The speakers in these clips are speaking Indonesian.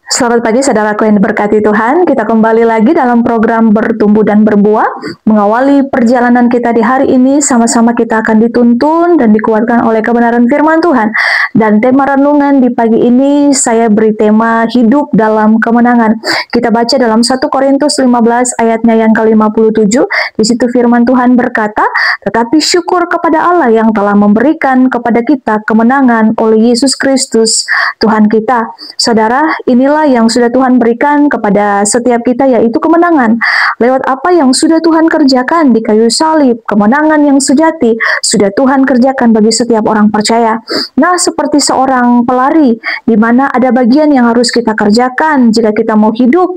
Selamat pagi saudaraku yang diberkati Tuhan. Kita kembali lagi dalam program Bertumbuh dan Berbuah. Mengawali perjalanan kita di hari ini, sama-sama kita akan dituntun dan dikuatkan oleh kebenaran firman Tuhan. Dan tema renungan di pagi ini saya beri tema hidup dalam kemenangan. Kita baca dalam 1 Korintus 15 ayatnya yang ke-57. Di situ firman Tuhan berkata, "Tetapi syukur kepada Allah yang telah memberikan kepada kita kemenangan oleh Yesus Kristus Tuhan kita." Saudara, inilah yang sudah Tuhan berikan kepada setiap kita, yaitu kemenangan. Lewat apa yang sudah Tuhan kerjakan di kayu salib, kemenangan yang sejati sudah Tuhan kerjakan bagi setiap orang percaya. Nah, seperti seorang pelari, di mana ada bagian yang harus kita kerjakan jika kita mau hidup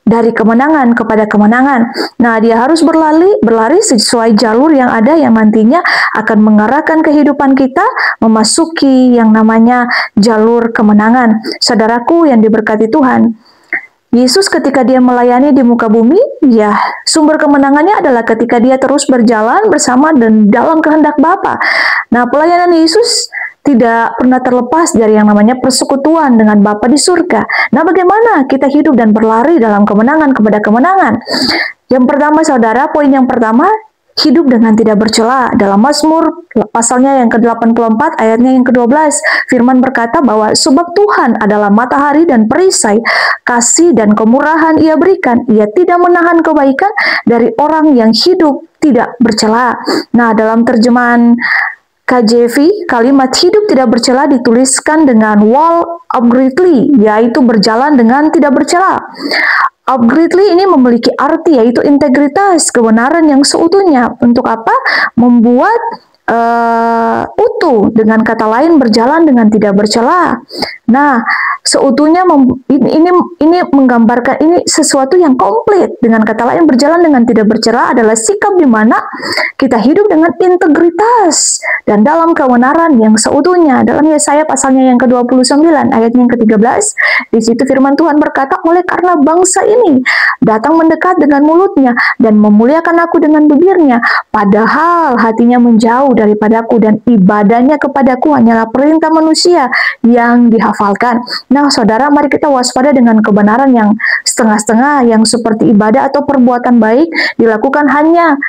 dari kemenangan kepada kemenangan. Nah, dia harus berlari sesuai jalur yang ada yang nantinya akan mengarahkan kehidupan kita memasuki yang namanya jalur kemenangan. Saudaraku yang diberkati Tuhan, Yesus ketika dia melayani di muka bumi, ya sumber kemenangannya adalah ketika dia terus berjalan bersama dan dalam kehendak Bapa. Nah, pelayanan Yesus tidak pernah terlepas dari yang namanya persekutuan dengan Bapa di surga. Nah, bagaimana kita hidup dan berlari dalam kemenangan kepada kemenangan? Yang pertama, saudara, poin yang pertama, hidup dengan tidak bercela. Dalam Mazmur pasalnya yang ke-84 ayatnya yang ke-12, firman berkata bahwa sebab Tuhan adalah matahari dan perisai, kasih dan kemurahan ia berikan, ia tidak menahan kebaikan dari orang yang hidup tidak bercela. Nah, dalam terjemahan KJV, kalimat hidup tidak bercela dituliskan dengan walk uprightly, yaitu berjalan dengan tidak bercela. Uprightly ini memiliki arti yaitu integritas, kebenaran yang seutuhnya. Untuk apa? Membuat utuh, dengan kata lain berjalan dengan tidak bercela. Nah, seutuhnya ini menggambarkan ini sesuatu yang komplit. Dengan kata lain, berjalan dengan tidak bercela adalah sikap di mana kita hidup dengan integritas dan dalam kebenaran yang seutuhnya. Dalam Yesaya pasalnya yang ke-29 ayat yang ke-13, di situ firman Tuhan berkata, "Oleh karena bangsa ini datang mendekat dengan mulutnya dan memuliakan aku dengan bibirnya, padahal hatinya menjauh daripadaku dan ibadahnya kepadaku hanyalah perintah manusia yang dihafalkan." Nah, saudara, mari kita waspada dengan kebenaran yang setengah-setengah, yang seperti ibadah atau perbuatan baik dilakukan hanya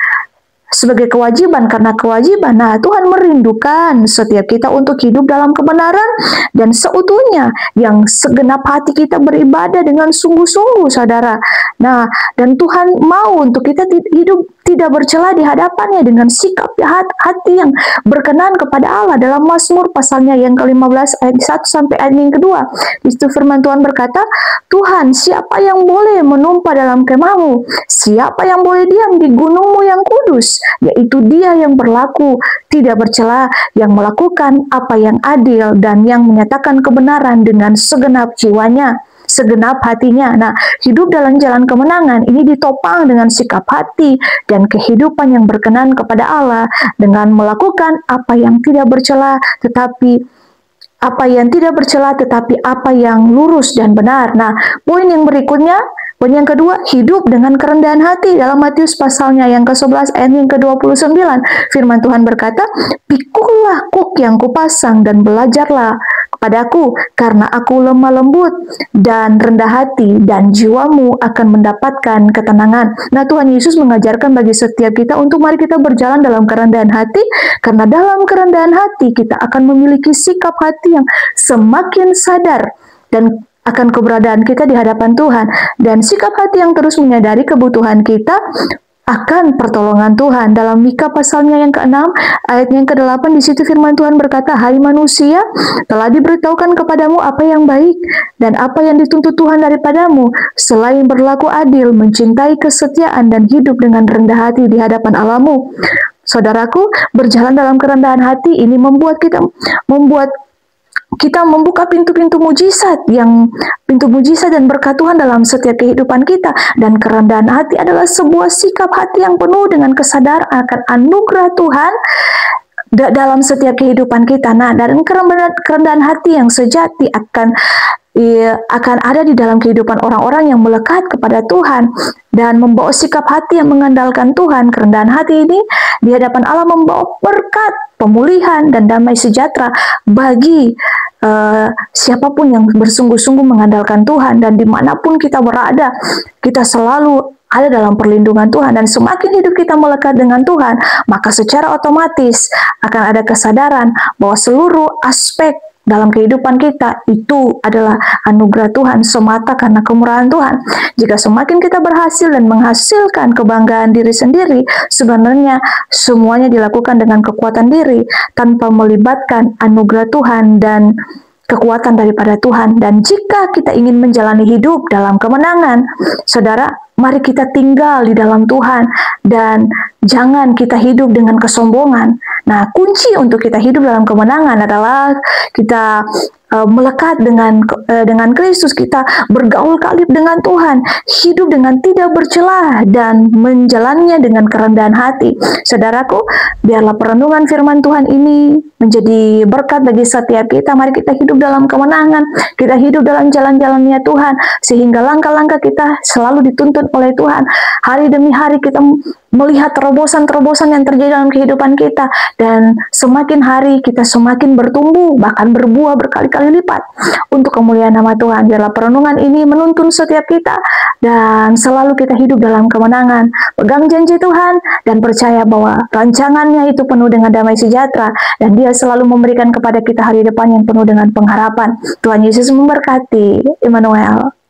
sebagai kewajiban karena kewajiban. Nah, Tuhan merindukan setiap kita untuk hidup dalam kebenaran dan seutuhnya, yang segenap hati kita beribadah dengan sungguh-sungguh, saudara. Nah, dan Tuhan mau untuk kita hidup tidak bercela di hadapannya dengan sikap hati yang berkenan kepada Allah. Dalam Mazmur pasalnya yang ke-15 ayat 1 sampai ayat yang kedua, di situ firman Tuhan berkata, "Tuhan, siapa yang boleh menumpah dalam kemahmu? Siapa yang boleh diam di gunungmu yang kudus? Yaitu dia yang berlaku tidak bercela, yang melakukan apa yang adil dan yang menyatakan kebenaran dengan segenap jiwanya, segenap hatinya." Nah, hidup dalam jalan kemenangan ini ditopang dengan sikap hati dan kehidupan yang berkenan kepada Allah, dengan melakukan apa yang tidak bercela, tetapi apa yang lurus dan benar. Nah, poin yang berikutnya, poin yang kedua, hidup dengan kerendahan hati. Dalam Matius pasalnya yang ke-11 ayat yang ke-29, firman Tuhan berkata, "Pikulah kuk yang kupasang dan belajarlah kepadaku, karena aku lemah lembut dan rendah hati, dan jiwamu akan mendapatkan ketenangan." Nah, Tuhan Yesus mengajarkan bagi setiap kita untuk mari kita berjalan dalam kerendahan hati, karena dalam kerendahan hati kita akan memiliki sikap hati yang semakin sadar dan akan keberadaan kita di hadapan Tuhan, dan sikap hati yang terus menyadari kebutuhan kita akan pertolongan Tuhan. Dalam Mika pasalnya yang ke-6 ayat yang ke-8, di situ firman Tuhan berkata, "Hai manusia, telah diberitahukan kepadamu apa yang baik dan apa yang dituntut Tuhan daripadamu, selain berlaku adil, mencintai kesetiaan dan hidup dengan rendah hati di hadapan Allahmu." Saudaraku, berjalan dalam kerendahan hati ini membuat kita membuka pintu-pintu mujizat dan berkat Tuhan dalam setiap kehidupan kita. Dan kerendahan hati adalah sebuah sikap hati yang penuh dengan kesadaran akan anugerah Tuhan dalam setiap kehidupan kita. Nah, dan kerendahan hati yang sejati akan ada di dalam kehidupan orang-orang yang melekat kepada Tuhan dan membawa sikap hati yang mengandalkan Tuhan. Kerendahan hati ini di hadapan Allah membawa berkat, pemulihan, dan damai sejahtera bagi siapapun yang bersungguh-sungguh mengandalkan Tuhan, dan dimanapun kita berada, kita selalu ada dalam perlindungan Tuhan. Dan semakin hidup kita melekat dengan Tuhan, maka secara otomatis akan ada kesadaran bahwa seluruh aspek dalam kehidupan kita itu adalah anugerah Tuhan semata karena kemurahan Tuhan. Jika semakin kita berhasil dan menghasilkan kebanggaan diri sendiri, sebenarnya semuanya dilakukan dengan kekuatan diri tanpa melibatkan anugerah Tuhan dan kekuatan daripada Tuhan. Dan jika kita ingin menjalani hidup dalam kemenangan, saudara, mari kita tinggal di dalam Tuhan dan jangan kita hidup dengan kesombongan. Nah, kunci untuk kita hidup dalam kemenangan adalah kita melekat dengan Kristus, kita bergaul karib dengan Tuhan, hidup dengan tidak bercelah dan menjalannya dengan kerendahan hati. Saudaraku, biarlah perenungan firman Tuhan ini menjadi berkat bagi setiap kita. Mari kita hidup dalam kemenangan, kita hidup dalam jalan-jalannya Tuhan, sehingga langkah-langkah kita selalu dituntun oleh Tuhan. Hari demi hari kita melihat terobosan-terobosan yang terjadi dalam kehidupan kita, dan semakin hari kita semakin bertumbuh, bahkan berbuah berkali-kali lipat untuk kemuliaan nama Tuhan. Biarlah perenungan ini menuntun setiap kita dan selalu kita hidup dalam kemenangan. Pegang janji Tuhan dan percaya bahwa rancangannya itu penuh dengan damai sejahtera, dan Dia selalu memberikan kepada kita hari depan yang penuh dengan pengharapan. Tuhan Yesus memberkati. Immanuel.